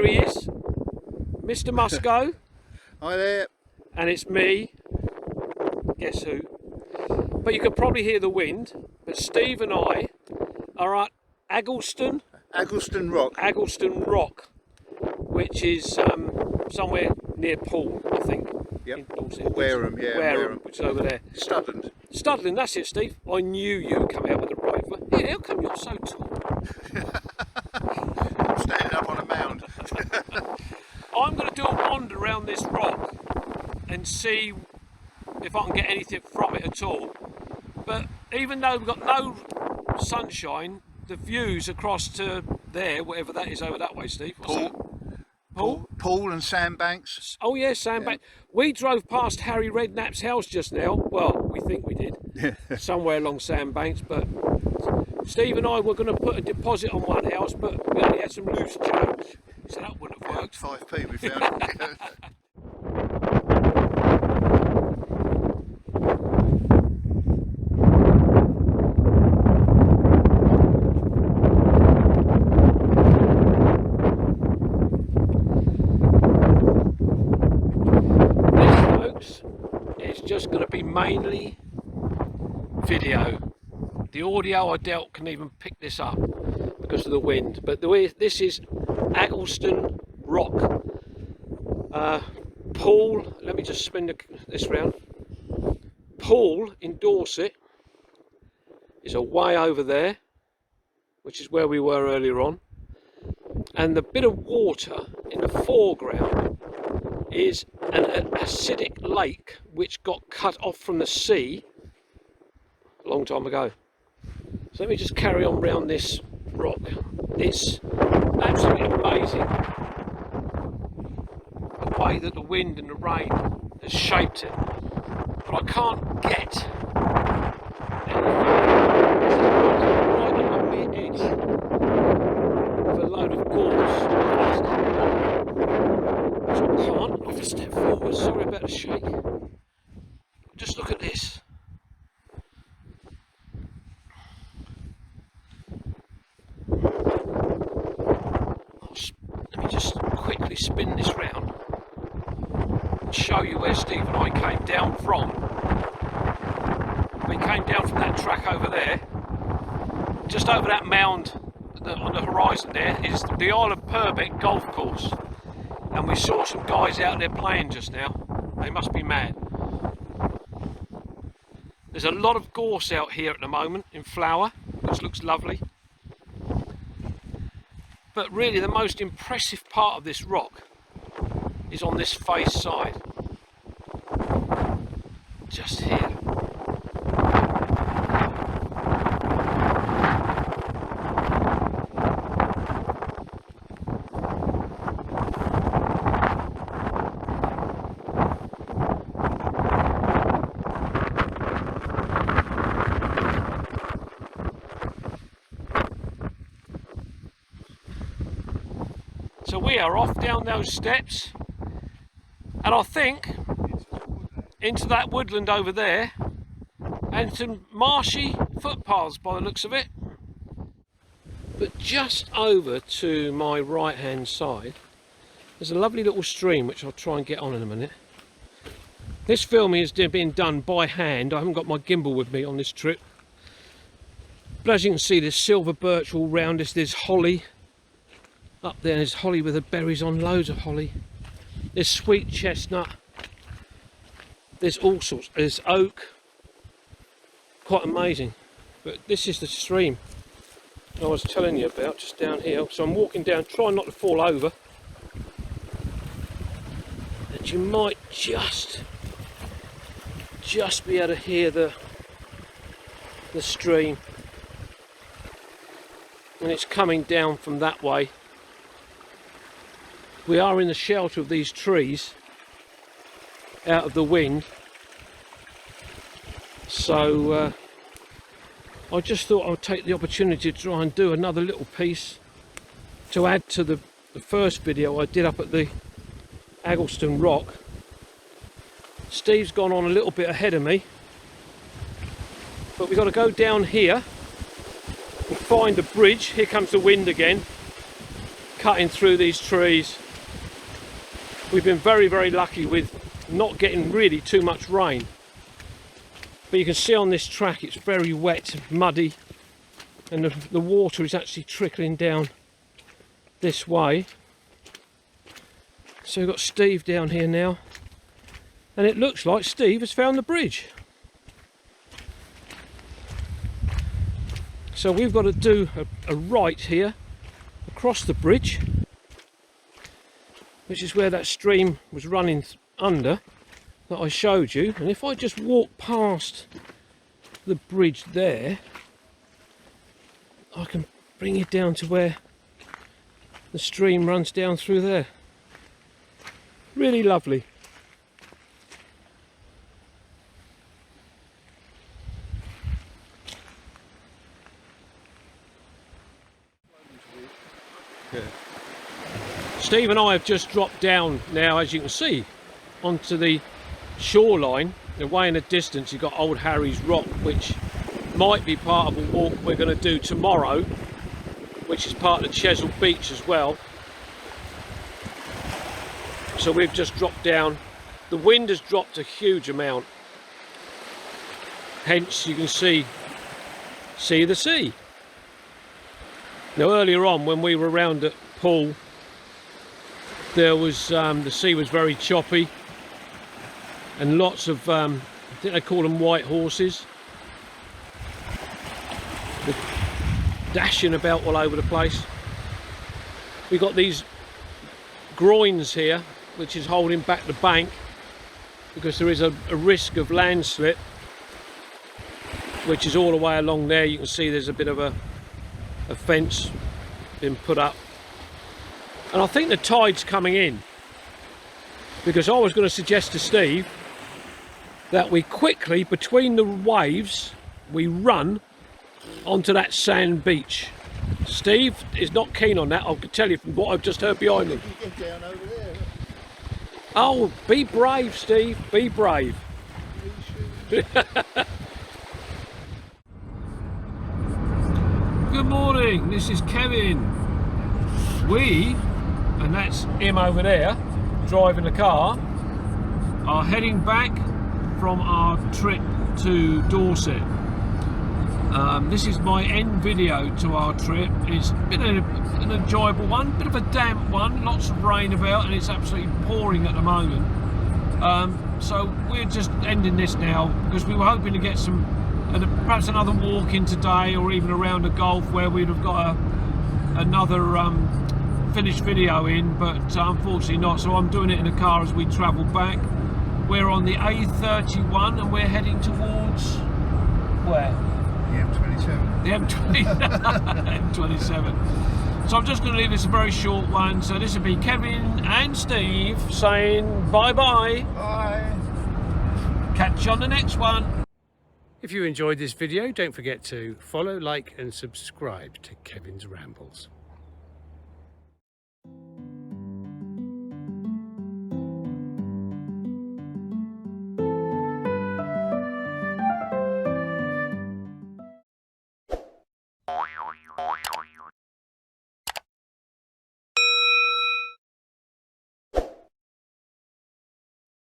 There he is, Mr. Musco. Hi there. And it's me, guess who? But you can probably hear the wind. But Steve and I are at Agglestone Rock, which is somewhere near Poole, I think. Yep. In Dorset. Wareham, yeah. Wareham, which is over there. Studland. Studland, that's it, Steve. I knew you would come out with the right one. Yeah, how come you're so tall? I'm standing up on a mound. I'm going to do a wander around this rock and see if I can get anything from it at all. But even though we've got no sunshine, the views across to there, whatever that is over that way, Steve. Poole and sandbanks. Oh yeah, sandbank. Yeah. We drove past Harry Redknapp's house just now. Well, we think we did. Somewhere along sandbanks, but Steve and I were going to put a deposit on one house, but we only had some loose change, so that wouldn't have worked. 5p we found. Just going to be mainly video. The audio I doubt can even pick this up because of the wind, but the way this is Agglestone Rock. Poole, let me just spin this round. Poole in Dorset is away over there, which is where we were earlier on, and the bit of water in the foreground is an acidic lake which got cut off from the sea a long time ago. So let me just carry on round this rock. It's absolutely amazing the way that the wind and the rain has shaped it, but I can't get right on the edge of a load of gorse. So I can't off a step forward. Sorry about the shake. Just look at this. Let me just quickly spin this round and show you where Steve and I came down from. We came down from that track over there. Just over that mound on the horizon there is the Isle of Wight golf course. And we saw some guys out there playing just now. They must be mad. There's a lot of gorse out here at the moment in flower, which looks lovely. But really the most impressive part of this rock is on this face side. Just here. So we are off down those steps, and I think into that woodland over there, and some marshy footpaths by the looks of it. But just over to my right hand side, there's a lovely little stream which I'll try and get on in a minute. This filming is being done by hand. I haven't got my gimbal with me on this trip. But as you can see, there's silver birch all round us, there's holly. Up there there's holly with the berries on, loads of holly. There's sweet chestnut. There's all sorts, there's oak. Quite amazing. But this is the stream I was telling you about, just down here. So I'm walking down, trying not to fall over. And you might just be able to hear the stream. And it's coming down from that way. We are in the shelter of these trees, out of the wind, so I just thought I'd take the opportunity to try and do another little piece to add to the first video I did up at the Agglestone Rock. Steve's gone on a little bit ahead of me, but we've got to go down here and find a bridge. Here comes the wind again. cutting through these trees. We've been very, very lucky with not getting really too much rain. But you can see on this track it's very wet, muddy, and the water is actually trickling down this way. So we've got Steve down here now, and it looks like Steve has found the bridge. So we've got to do a right here across the bridge, which is where that stream was running under that I showed you. And if I just walk past the bridge there, I can bring you down to where the stream runs down through there. Really lovely. Yeah. Steve and I have just dropped down now, as you can see, onto the shoreline. Away in the distance you've got Old Harry's Rock, which might be part of a walk we're going to do tomorrow, which is part of Chesil Beach as well. So we've just dropped down. The wind has dropped a huge amount, hence you can see the sea. Now earlier on when we were around at Poole, there was the sea was very choppy, and lots of I think they call them white horses. They're dashing about all over the place. We've got these groins here which is holding back the bank because there is a risk of landslip, which is all the way along there. You can see there's a bit of a fence been put up, and I think the tide's coming in, because I was going to suggest to Steve that we quickly, between the waves, we run onto that sand beach. Steve is not keen on that, I can tell you from what I've just heard behind me. You get down over there. Oh, be brave, Steve, be brave. Good morning, this is Kevin. We, and that's him over there, driving the car, are heading back from our trip to Dorset. This is my end video to our trip. It's been an enjoyable one, bit of a damp one, lots of rain about, and it's absolutely pouring at the moment. So we're just ending this now because we were hoping to get some, perhaps another walk in today, or even around the Gulf where we'd have got another finished video in, but unfortunately not. So I'm doing it in the car as we travel back. We're on the A31 and we're heading towards where? The M27. The M27. So I'm just going to leave this a very short one. So this will be Kevin and Steve saying bye-bye. Bye. Catch you on the next one. If you enjoyed this video, don't forget to follow, like and subscribe to Kevin's Rambles.